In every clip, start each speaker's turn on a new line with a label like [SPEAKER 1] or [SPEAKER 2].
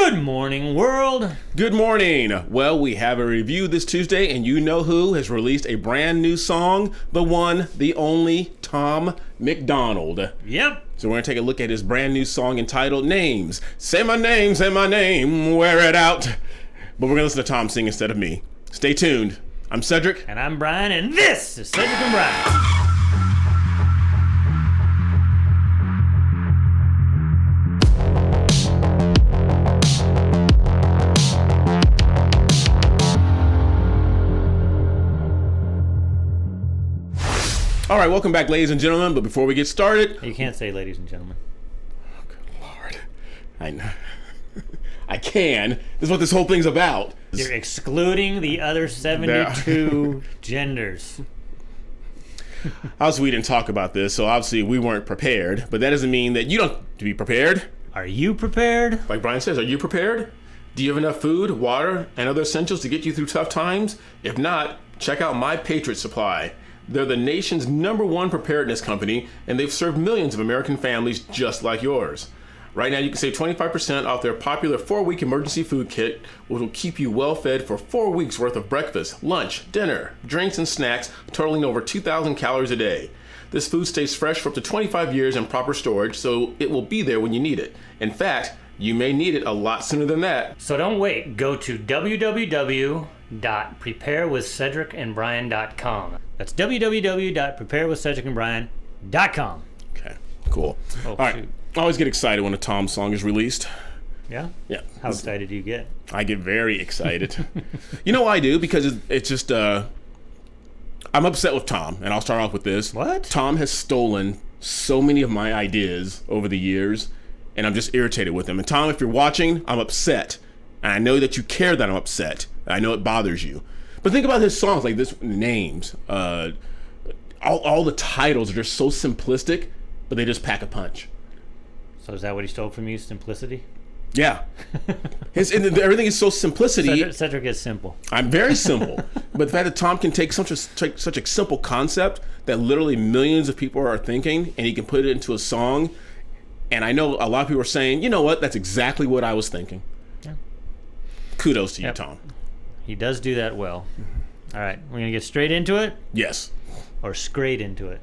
[SPEAKER 1] Good morning, world.
[SPEAKER 2] Good morning. Well, we have a review this Tuesday, and you know who has released a brand new song? The one, the only, Tom MacDonald.
[SPEAKER 1] Yep.
[SPEAKER 2] So we're going to take a look at his brand new song entitled Names. Say my name, wear it out. But we're going to listen to Tom sing instead of me. Stay tuned. I'm Cedric.
[SPEAKER 1] And I'm Brian, and this is Cedric and Brian.
[SPEAKER 2] All right, welcome back, ladies and gentlemen. But before we get started...
[SPEAKER 1] You can't say ladies and gentlemen.
[SPEAKER 2] Oh, good Lord. I know. I can. This is what this whole thing's about.
[SPEAKER 1] You're excluding the other 72 genders.
[SPEAKER 2] Obviously, we didn't talk about this, so obviously we weren't prepared. But that doesn't mean that you don't have to be prepared.
[SPEAKER 1] Are you prepared?
[SPEAKER 2] Like Brian says, are you prepared? Do you have enough food, water, and other essentials to get you through tough times? If not, check out My Patriot Supply. They're the nation's #1 preparedness company, and they've served millions of American families just like yours. Right now, you can save 25% off their popular 4-week emergency food kit, which will keep you well fed for 4 weeks worth of breakfast, lunch, dinner, drinks, and snacks, totaling over 2,000 calories a day. This food stays fresh for up to 25 years in proper storage, so it will be there when you need it. In fact, you may need it a lot sooner than that.
[SPEAKER 1] So don't wait. Go to www.preparewithcedricandbrian.com. That's www.preparewithcedricandbrian.com.
[SPEAKER 2] Okay, cool.
[SPEAKER 1] Oh,
[SPEAKER 2] all right.
[SPEAKER 1] shoot.
[SPEAKER 2] I always get excited when a Tom song is released.
[SPEAKER 1] Yeah?
[SPEAKER 2] Yeah.
[SPEAKER 1] How excited do you get?
[SPEAKER 2] I get very excited. You know why I do? Because it's just, I'm upset with Tom, and I'll start off with this.
[SPEAKER 1] What?
[SPEAKER 2] Tom has stolen so many of my ideas over the years, and I'm just irritated with him. And Tom, if you're watching, I'm upset. And I know that you care that I'm upset. I know it bothers you. But think about his songs, like this, names. All the titles are just so simplistic, but they just pack a punch.
[SPEAKER 1] So is that what he stole from you, simplicity?
[SPEAKER 2] Yeah. Everything is so simplicity.
[SPEAKER 1] Cedric is simple.
[SPEAKER 2] I'm very simple. But the fact that Tom can take such a simple concept that literally millions of people are thinking, and he can put it into a song. And I know a lot of people are saying, you know what, that's exactly what I was thinking.
[SPEAKER 1] Yeah.
[SPEAKER 2] Kudos to you, Tom.
[SPEAKER 1] He does do that well. All right, we're going to get straight into it?
[SPEAKER 2] Yes.
[SPEAKER 1] Or scrayed into it?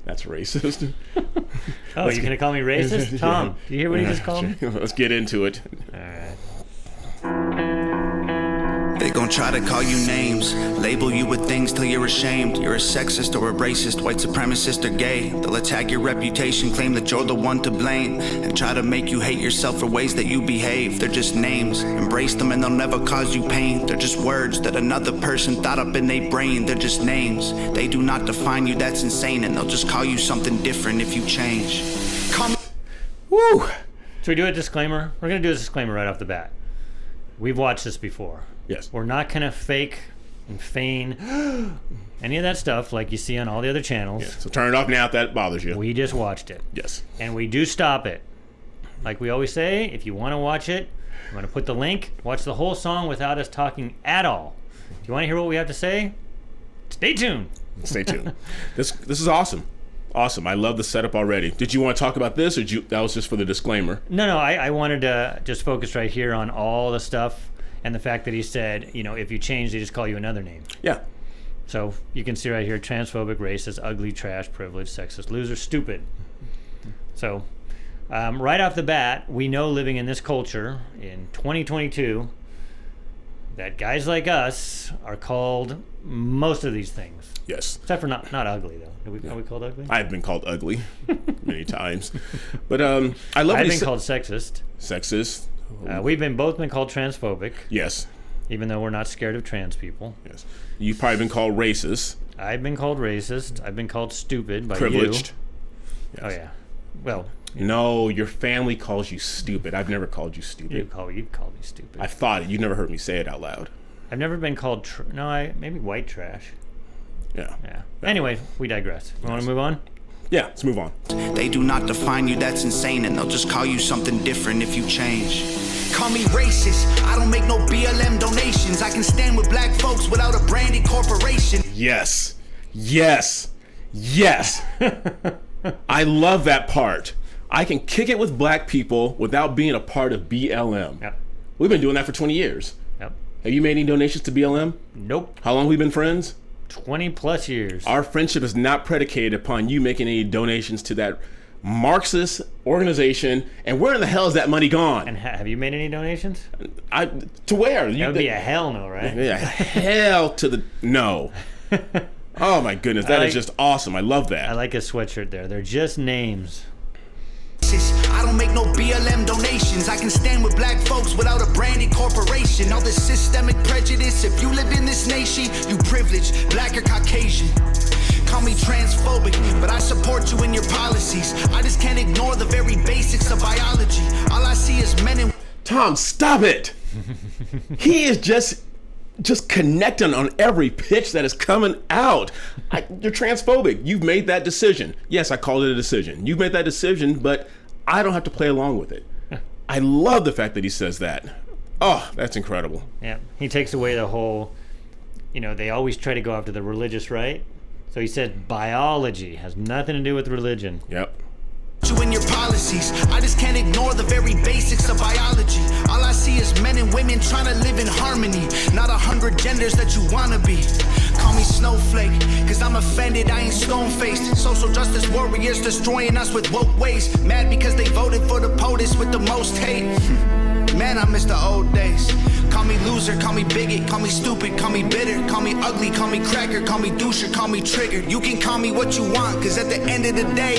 [SPEAKER 2] That's racist.
[SPEAKER 1] Oh, you're going to call me racist? Tom, do you hear what he just called me?
[SPEAKER 2] Let's get into it.
[SPEAKER 1] All right.
[SPEAKER 3] They gon' try to call you names, label you with things till you're ashamed. You're a sexist or a racist, white supremacist or gay. They'll attack your reputation, claim that you're the one to blame, and try to make you hate yourself for ways that you behave. They're just names, embrace them and they'll never cause you pain. They're just words that another person thought up in their brain. They're just names, they do not define you, that's insane. And they'll just call you something different if you change. Call me.
[SPEAKER 2] Woo!
[SPEAKER 1] Should we do a disclaimer? We're going to do a disclaimer right off the bat. We've watched this before.
[SPEAKER 2] Yes.
[SPEAKER 1] We're not going to fake and feign any of that stuff like you see on all the other channels.
[SPEAKER 2] Yeah. So turn it off now if that bothers you.
[SPEAKER 1] We just watched it.
[SPEAKER 2] Yes.
[SPEAKER 1] And we do stop it. Like we always say, if you want to watch it, I'm going to put the link. Watch the whole song without us talking at all. If you want to hear what we have to say, stay tuned.
[SPEAKER 2] Stay tuned. This is awesome. Awesome. I love the setup already. Did you want to talk about this, or that was just for the disclaimer?
[SPEAKER 1] No, I wanted to just focus right here on all the stuff and the fact that he said, if you change, they just call you another name.
[SPEAKER 2] Yeah.
[SPEAKER 1] So you can see right here, transphobic, racist, ugly, trash, privileged, sexist, loser, stupid. So right off the bat, we know living in this culture in 2022 that guys like us are called most of these things.
[SPEAKER 2] Yes.
[SPEAKER 1] Except for not ugly, though. Are we called ugly?
[SPEAKER 2] I've been called ugly many times. But I love
[SPEAKER 1] I've been called sexist.
[SPEAKER 2] Sexist.
[SPEAKER 1] We've both been called transphobic.
[SPEAKER 2] Yes.
[SPEAKER 1] Even though we're not scared of trans people.
[SPEAKER 2] Yes. You've probably been called racist.
[SPEAKER 1] I've been called racist. I've been called stupid by
[SPEAKER 2] Privileged.
[SPEAKER 1] you. Oh, yeah. Well.
[SPEAKER 2] No, your family calls you stupid. I've never called you stupid.
[SPEAKER 1] You've called me stupid.
[SPEAKER 2] I thought it. You've never heard me say it out loud.
[SPEAKER 1] I've never been called... maybe white trash.
[SPEAKER 2] Yeah.
[SPEAKER 1] Anyway, we digress. You want to move on?
[SPEAKER 2] Yeah, let's move on.
[SPEAKER 3] They do not define you, that's insane. And they'll just call you something different if you change. Call me racist, I don't make no BLM donations. I can stand with black folks without a branded corporation.
[SPEAKER 2] Yes. Yes. Yes. I love that part. I can kick it with black people without being a part of BLM.
[SPEAKER 1] Yep.
[SPEAKER 2] We've been doing that for 20 years.
[SPEAKER 1] Yep.
[SPEAKER 2] Have you made any donations to BLM?
[SPEAKER 1] Nope.
[SPEAKER 2] How long have we been friends?
[SPEAKER 1] 20 plus years.
[SPEAKER 2] Our friendship is not predicated upon you making any donations to that Marxist organization. And where in the hell is that money gone?
[SPEAKER 1] And have you made any donations?
[SPEAKER 2] To where?
[SPEAKER 1] That would be a hell no, right?
[SPEAKER 2] Yeah, hell to the no. Oh my goodness, that is just awesome. I love that.
[SPEAKER 1] I like a sweatshirt there. They're just names.
[SPEAKER 3] I don't make no BLM donations. I can stand with black folks without a branded corporation. All this systemic prejudice. If you live in this nation, you privileged, black or Caucasian. Call me transphobic, but I support you in your policies. I just can't ignore the very basics of biology. All I see is men and...
[SPEAKER 2] Tom, stop it. He is just connecting on every pitch that is coming out. You're transphobic. You've made that decision. Yes, I called it a decision. You've made that decision, but I don't have to play along with it. I love the fact that he says that. Oh, that's incredible.
[SPEAKER 1] Yeah, he takes away the whole, they always try to go after the religious right. So he said biology has nothing to do with religion.
[SPEAKER 2] Yep.
[SPEAKER 3] You in your policies. I just can't ignore the very basics of biology. All I see is men and women trying to live in harmony, not 100 genders that you wanna be. Call me snowflake, cause I'm offended, I ain't stone-faced. Social justice warriors destroying us with woke ways. Mad because they voted for the POTUS with the most hate. Man, I miss the old days. Call me loser, call me bigot, call me stupid, call me bitter, call me ugly, call me cracker, call me doucher, call me triggered. You can call me what you want, cause at the end of the day,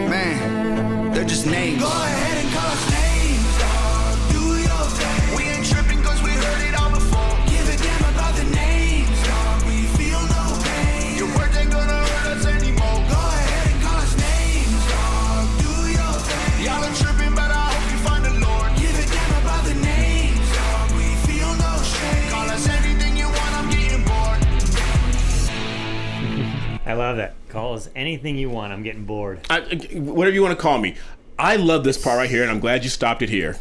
[SPEAKER 3] man, they're just names. Go ahead and call us names, dog. Do your thing. We ain't tripping cause we heard it all before. Give a damn about the names, dog. We feel no pain. Your words ain't gonna hurt us anymore. Go ahead and call us names, dog. Do your thing. Y'all are tripping, but I hope you find the Lord. Give a damn about the names, dog. We feel no shame. Call us anything you want, I'm getting bored.
[SPEAKER 1] I love that. Call us anything you want. I'm getting bored.
[SPEAKER 2] Whatever you want to call me. I love this part right here, and I'm glad you stopped it here.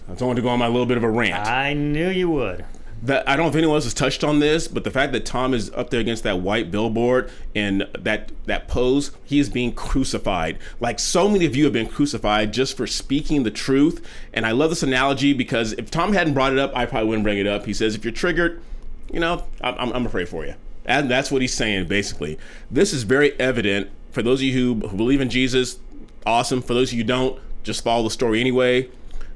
[SPEAKER 2] I just wanted to go on my little bit of a rant.
[SPEAKER 1] I knew you would.
[SPEAKER 2] I don't know if anyone else has touched on this, but the fact that Tom is up there against that white billboard and that pose, he is being crucified. Like so many of you have been crucified just for speaking the truth. And I love this analogy because if Tom hadn't brought it up, I probably wouldn't bring it up. He says, if you're triggered, I'm afraid for you. And that's what he's saying, basically. This is very evident for those of you who believe in Jesus. Awesome. For those of you who don't, just follow the story anyway.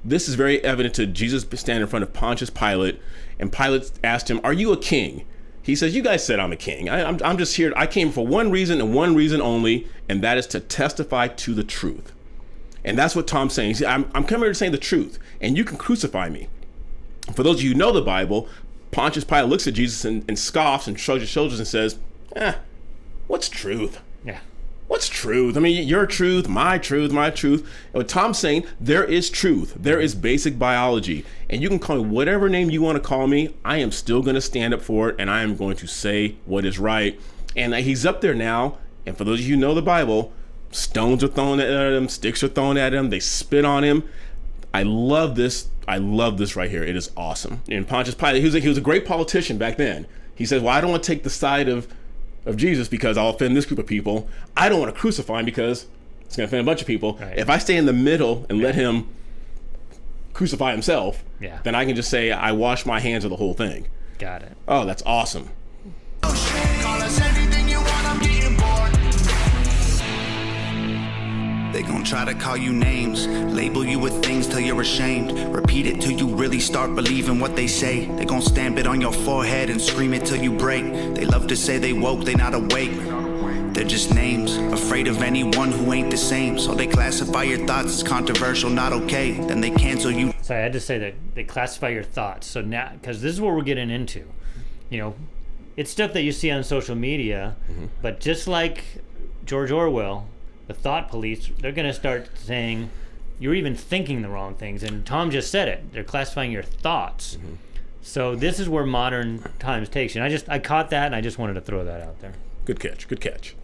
[SPEAKER 2] This is very evident to Jesus standing in front of Pontius Pilate, and Pilate asked him, "Are you a king?" He says, "You guys said I'm a king. I'm just here. I came for one reason and one reason only, and that is to testify to the truth." And that's what Tom's saying. He said, I'm coming here to say the truth, and you can crucify me. For those of you who know the Bible, Pontius Pilate looks at Jesus and scoffs and shrugs his shoulders and says, what's truth?
[SPEAKER 1] Yeah.
[SPEAKER 2] What's truth? I mean, your truth, my truth, my truth. And what Tom's saying, there is truth. There is basic biology. And you can call me whatever name you want to call me. I am still going to stand up for it, and I am going to say what is right. And he's up there now. And for those of you who know the Bible, stones are thrown at him, sticks are thrown at him, they spit on him. I love this. I love this right here. It is awesome. And Pontius Pilate, he was a great politician back then. He said, well, I don't want to take the side of Jesus because I'll offend this group of people. I don't want to crucify him because it's going to offend a bunch of people. Right. If I stay in the middle and let him crucify himself, then I can just say I wash my hands of the whole thing.
[SPEAKER 1] Got it.
[SPEAKER 2] Oh, that's awesome.
[SPEAKER 3] They gon' try to call you names, label you with things till you're ashamed. Repeat it till you really start believing what they say. They gon' stamp it on your forehead and scream it till you break. They love to say they woke, they not awake. They're just names, afraid of anyone who ain't the same. So they classify your thoughts as controversial, not okay. Then they cancel you.
[SPEAKER 1] So I had to say that they classify your thoughts. So now, because this is what we're getting into. It's stuff that you see on social media, but just like George Orwell, the thought police, they're going to start saying you're even thinking the wrong things. And Tom just said it. They're classifying your thoughts. So this is where modern times takes you. And I caught that, and I just wanted to throw that out there.
[SPEAKER 2] Good catch. Good catch.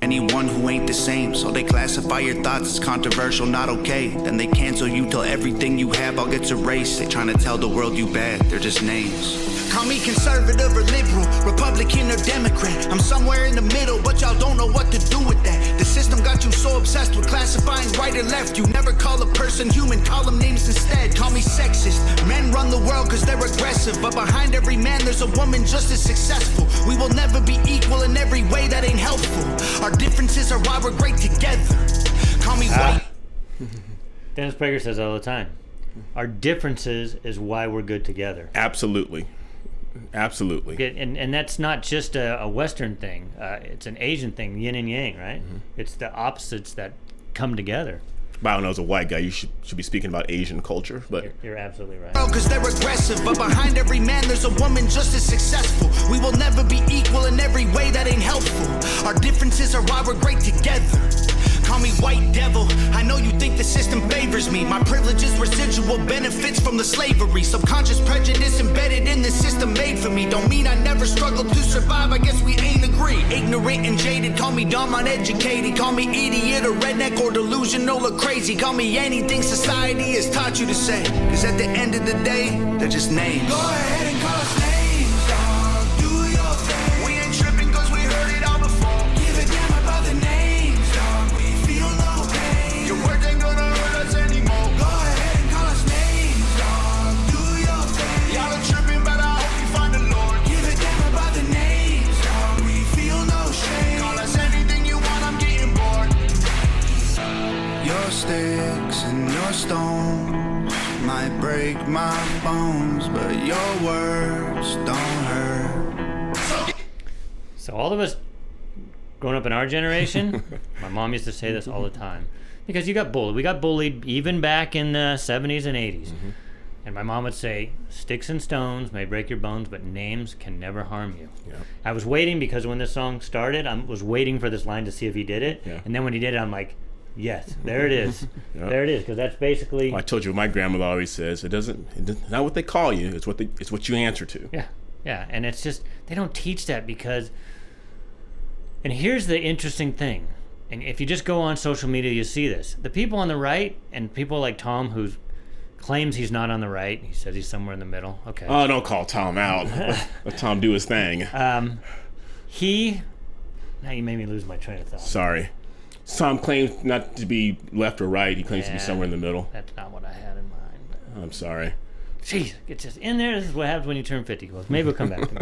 [SPEAKER 3] anyone who ain't the same. So they classify your thoughts as controversial, not okay. Then they cancel you till everything you have all gets erased. They trying to tell the world you bad, they're just names. Call me conservative or liberal, Republican or Democrat. I'm somewhere in the middle, but y'all don't know what to do with that. The system got you so obsessed with classifying right or left. You never call a person human, call them names instead. Call me sexist. Men run the world cause they're aggressive, but behind every man there's a woman just as successful. We will never be equal in every way, that ain't helpful. Our differences are why we're great together. Call me white.
[SPEAKER 1] Dennis Prager says all the time, our differences is why we're good together.
[SPEAKER 2] Absolutely.
[SPEAKER 1] And that's not just a Western thing. It's an Asian thing, yin and yang, right? Mm-hmm. It's the opposites that come together.
[SPEAKER 2] But I don't know, as a white guy, you should be speaking about Asian culture. But
[SPEAKER 1] you're absolutely right.
[SPEAKER 3] Because they're aggressive, but behind every man there's a woman just as successful. We will never be equal in every way, that ain't helpful. Our differences are why we're great together. Call me white devil. I know you think the system favors me. My privilege is residual benefits from the slavery. Subconscious prejudice embedded in the system made for me. Don't mean I never struggled to survive, I guess we ain't agree. Ignorant and jaded, call me dumb, uneducated. Call me idiot or redneck or delusional or crazy. Call me anything society has taught you to say. Cause at the end of the day, they're just names. Go ahead and call us names, dog. Do your thing. We ain't tripping cause we heard it all before. Give a damn about the names, dog. We feel no pain. Your words ain't gonna hurt us anymore. Go ahead and call us names, dog. Do your thing. Y'all are tripping, but I hope you find the Lord. Give a damn about the names, dog. We feel no shame. Call us anything you want, I'm getting bored. Your sticks and your stones might break my bones, but your words don't hurt.
[SPEAKER 1] So all of us growing up in our generation, my mom used to say this all the time, because you got bullied. We got bullied even back in the 70s and 80s. Mm-hmm. And my mom would say, sticks and stones may break your bones, but names can never harm you. Yeah. I was waiting, because when this song started, I was waiting for this line to see if he did it. Yeah. And then when he did it, I'm like, yes, there it is. Yep. There it is, because that's basically...
[SPEAKER 2] Well, I told you, my grandmother always says, it's not what they call you, it's what you answer to.
[SPEAKER 1] Yeah, and it's just, they don't teach that because... And here's the interesting thing, and if you just go on social media, you see this. The people on the right, and people like Tom, who claims he's not on the right, he says he's somewhere in the middle. Okay.
[SPEAKER 2] Oh, don't call Tom out. Let Tom do his thing.
[SPEAKER 1] Now you made me lose my train of thought.
[SPEAKER 2] Sorry. Tom claims not to be left or right. He claims to be somewhere in the middle.
[SPEAKER 1] That's not what I had in mind. But...
[SPEAKER 2] I'm sorry.
[SPEAKER 1] Jeez, it's just in there. This is what happens when you turn 50. Well, maybe we'll come back to me.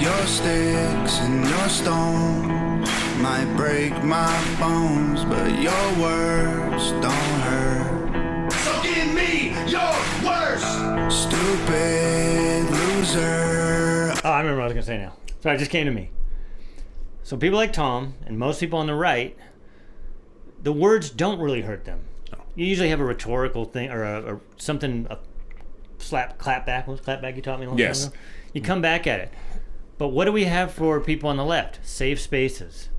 [SPEAKER 3] Your sticks and your stones might break my bones, but your words don't hurt. So give me your words, stupid loser.
[SPEAKER 1] Oh, I remember what I was going to say now. Sorry, it just came to me. So people like Tom and most people on the right, the words don't really hurt them. No. You usually have a rhetorical thing or a something, clap back you taught me a long time ago. You come back at it. But what do we have for people on the left? Safe spaces.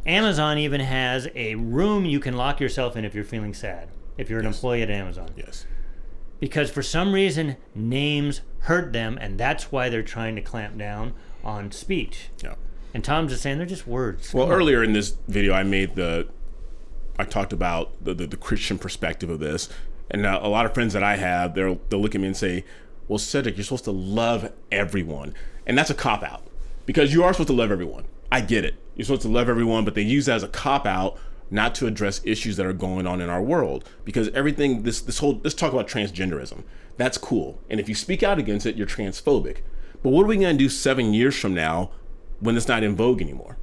[SPEAKER 1] Amazon even has a room you can lock yourself in if you're feeling sad, if you're an employee at Amazon.
[SPEAKER 2] Yes.
[SPEAKER 1] Because for some reason, names hurt them, and that's why they're trying to clamp down on speech. Yeah. And Tom's just saying they're just words.
[SPEAKER 2] Well, earlier in this video, I talked about the Christian perspective of this, and a lot of friends that I have, they'll look at me and say, "Well, Cedric, you're supposed to love everyone," and that's a cop out because you are supposed to love everyone. I get it. You're supposed to love everyone, but they use that as a cop out not to address issues that are going on in our world. Because everything, let's talk about transgenderism. That's cool, and if you speak out against it, you're transphobic. But what are we going to do 7 years from now when it's not in vogue anymore?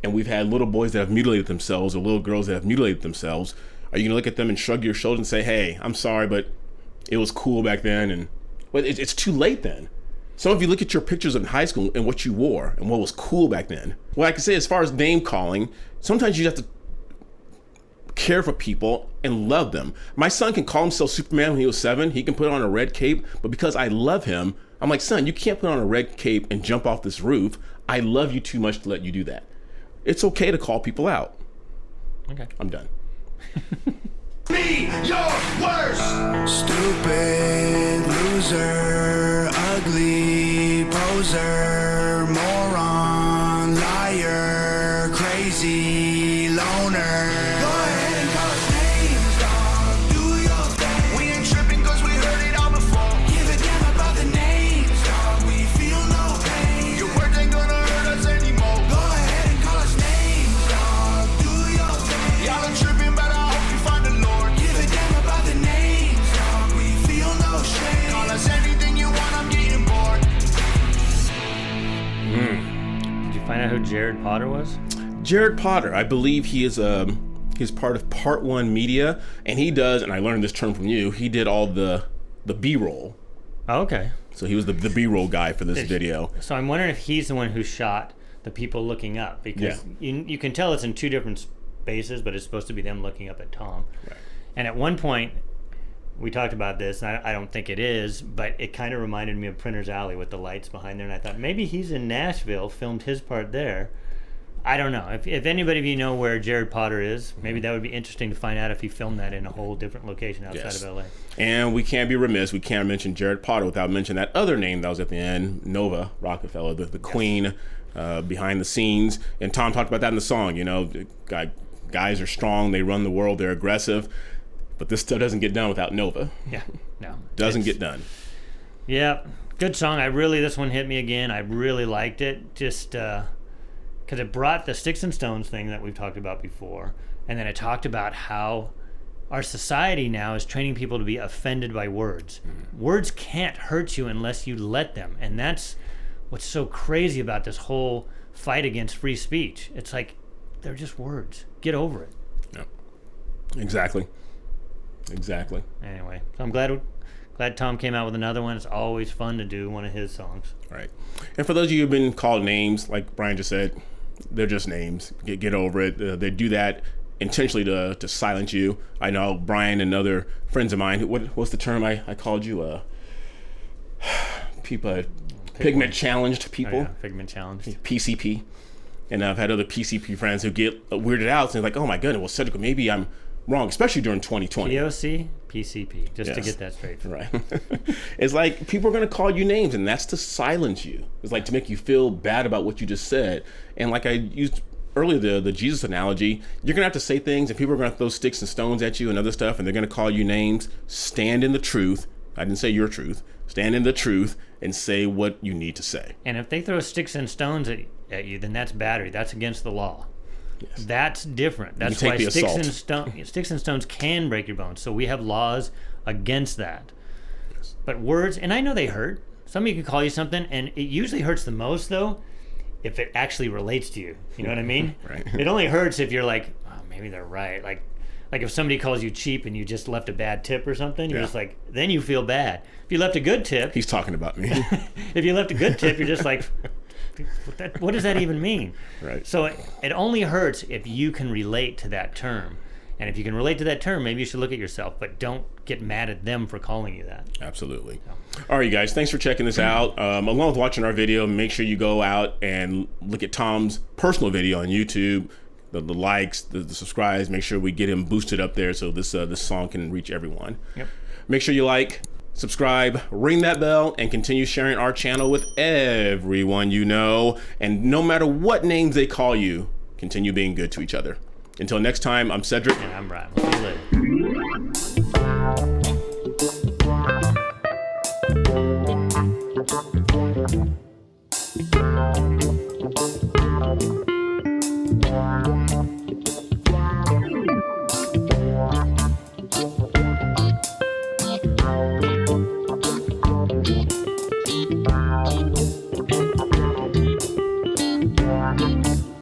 [SPEAKER 2] And we've had little boys that have mutilated themselves or little girls that have mutilated themselves. Are you going to look at them and shrug your shoulders and say, "Hey, I'm sorry, but it was cool back then"? And well, it's too late then. Some of you look at your pictures in high school and what you wore and what was cool back then. Well, I can say as far as name calling, sometimes you have to care for people and love them. My son can call himself Superman when he was 7. He can put on a red cape, but because I love him, I'm like, "Son, you can't put on a red cape and jump off this roof. I love you too much to let you do that." It's okay to call people out.
[SPEAKER 1] Okay.
[SPEAKER 2] I'm done.
[SPEAKER 3] Be your worst. Stupid loser, ugly poser, moron, liar.
[SPEAKER 1] Jared Potter was?
[SPEAKER 2] Jared Potter, I believe he is he's part of Part 1 Media, and he does, and I learned this term from you, he did all the B-roll.
[SPEAKER 1] Oh, okay.
[SPEAKER 2] So he was the B-roll guy for this video.
[SPEAKER 1] So I'm wondering if he's the one who shot the people looking up, because you can tell it's in two different spaces, but it's supposed to be them looking up at Tom.
[SPEAKER 2] Right.
[SPEAKER 1] And at one point, we talked about this, and I don't think it is, but it kind of reminded me of Printer's Alley with the lights behind there, and I thought maybe he's in Nashville, filmed his part there. I don't know. If anybody of you know where Jared Potter is, maybe that would be interesting to find out if he filmed that in a whole different location outside of LA.
[SPEAKER 2] And we can't be remiss, we can't mention Jared Potter without mentioning that other name that was at the end, Nova Rockefeller, the queen behind the scenes. And Tom talked about that in the song, you know, guys are strong, they run the world, they're aggressive. But this still doesn't get done without Nova.
[SPEAKER 1] Yeah, no.
[SPEAKER 2] Doesn't get done.
[SPEAKER 1] Yeah, good song. This one hit me again. I really liked it, just because it brought the Sticks and Stones thing that we've talked about before. And then it talked about how our society now is training people to be offended by words. Mm-hmm. Words can't hurt you unless you let them. And that's what's so crazy about this whole fight against free speech. It's like, they're just words. Get over it.
[SPEAKER 2] Yep. Exactly.
[SPEAKER 1] Anyway, so I'm glad Tom came out with another one. It's always fun to do one of his songs.
[SPEAKER 2] Right. And for those of you who've been called names, like Brian just said, they're just names. Get over it. They do that intentionally to silence you. I know Brian and other friends of mine. What's the term I called you? People, pigment challenged people.
[SPEAKER 1] Oh, yeah. Pigment challenged.
[SPEAKER 2] PCP. And I've had other PCP friends who get weirded out and they're like, oh my goodness, well, Cedric, maybe I'm wrong, especially during 2020.
[SPEAKER 1] POC, PCP, just to get that straight.
[SPEAKER 2] Right. It's like people are going to call you names, and that's to silence you. It's like to make you feel bad about what you just said. And like I used earlier, the Jesus analogy, you're going to have to say things, and people are going to throw sticks and stones at you and other stuff, and they're going to call you names. Stand in the truth. I didn't say your truth. Stand in the truth and say what you need to say.
[SPEAKER 1] And if they throw sticks and stones at you, then that's battery. That's against the law. Yes. That's different. That's why sticks and stones can break your bones. So we have laws against that. Yes. But words, and I know they hurt. Somebody can call you something, and it usually hurts the most, though, if it actually relates to you. You know what I mean?
[SPEAKER 2] Right.
[SPEAKER 1] It only hurts if you're like, oh, maybe they're right. Like if somebody calls you cheap and you just left a bad tip or something, you're just like, then you feel bad. If you left a good tip.
[SPEAKER 2] He's talking about me.
[SPEAKER 1] If you left a good tip, you're just like, what does that even mean?
[SPEAKER 2] Right.
[SPEAKER 1] So it only hurts if you can relate to that term. And if you can relate to that term, maybe you should look at yourself, but don't get mad at them for calling you that.
[SPEAKER 2] Absolutely. So. All right, you guys, thanks for checking this out. Along with watching our video, make sure you go out and look at Tom's personal video on YouTube. The likes, the subscribes, make sure we get him boosted up there so this song can reach everyone.
[SPEAKER 1] Yep.
[SPEAKER 2] Make sure you like, subscribe, ring that bell, and continue sharing our channel with everyone you know. And no matter what names they call you, continue being good to each other. Until next time, I'm Cedric.
[SPEAKER 1] And I'm Brian. We'll see you later.